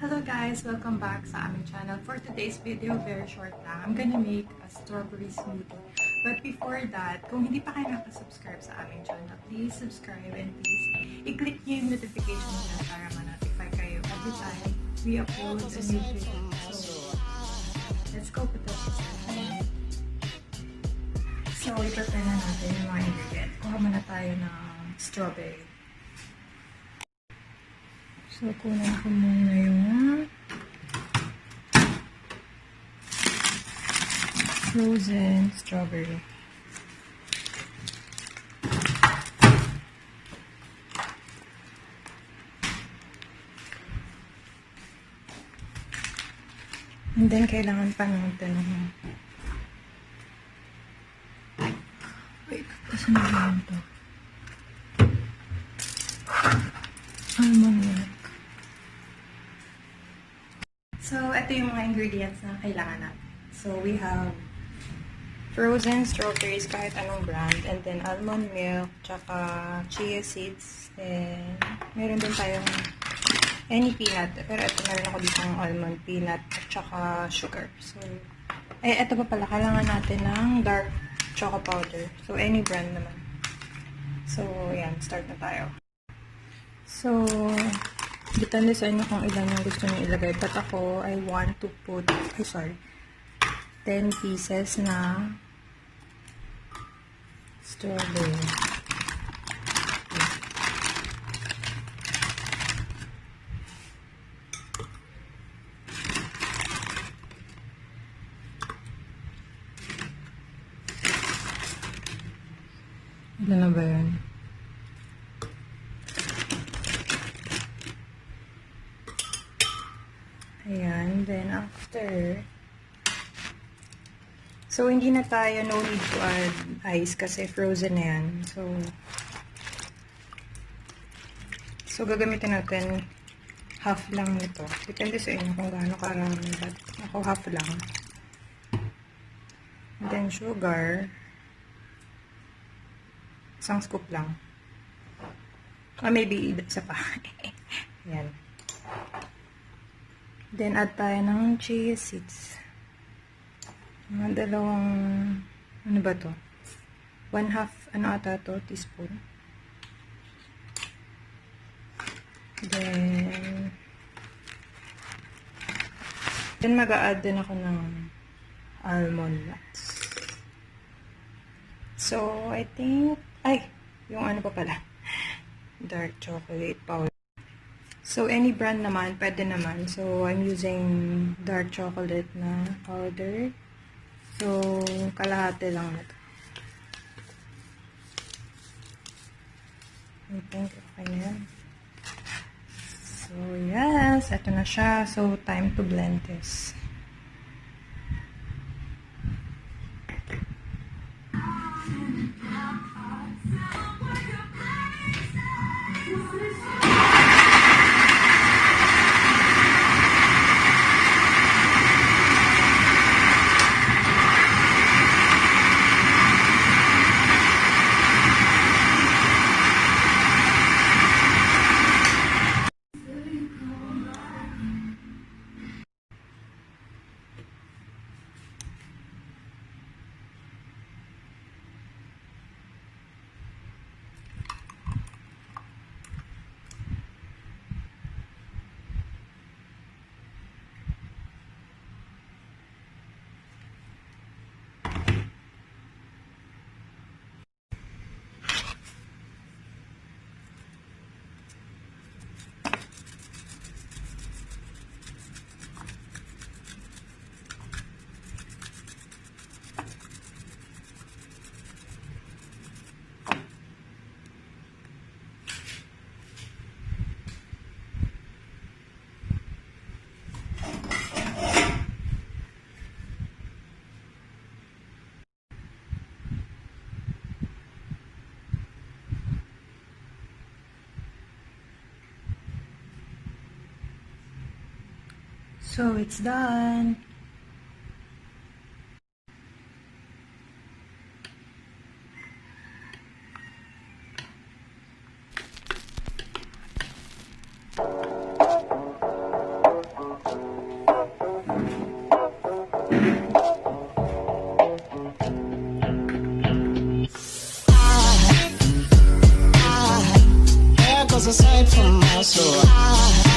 Hello guys! Welcome back sa aming channel. For today's video, very short lang. I'm gonna make a strawberry smoothie. But before that, kung hindi pa kayo nakasubscribe sa aming channel, please subscribe and please i-click nyo yung notification bell para ma-notify kayo every time we upload a new video. So, let's go put this aside. So, i-prepare na natin yung mga ingredients. Kuha muna tayo ng strawberry. So, kunin ko muna yung frozen strawberry. And then, kailangan pa natin ng wait, kasi na ito? Almond milk. So, ito yung mga ingredients na kailangan natin. So, we have frozen strawberries, kahit anong brand, and then almond milk, tsaka chia seeds, then meron din tayong any peanut, pero ito meron ako dito ng almond peanut, at tsaka sugar. So, ito pa pala, kailangan natin ng dark choco powder. So, any brand naman. So, yan, start na tayo. So, depende sa inyo kung ilan yung gusto nyo ilagay. But ako, I want to put, 10 pieces na strawberry. Ilan na ba yun? Ayan, then after, so hindi na tayo, no need to add ice kasi frozen na yan. So gagamitin natin half lang nito. Depende sa inyo kung gaano karami. But ako half lang. And then sugar, isang scoop lang. Or maybe isa pa. Ayan. Then, add tayo ng chia seeds. Mga dalawang, ano ba to? 1/2, ano ata to? Teaspoon. Then mag-a-add din ako ng almond nuts. So, I think, yung ano pa pala? Dark chocolate powder. So, any brand naman, pwede naman. So, I'm using dark chocolate na powder. So, kalahati lang na ito. I think okay na yan. So, yes. Ito na siya. So, time to blend this. So, it's done. goes aside from my soul.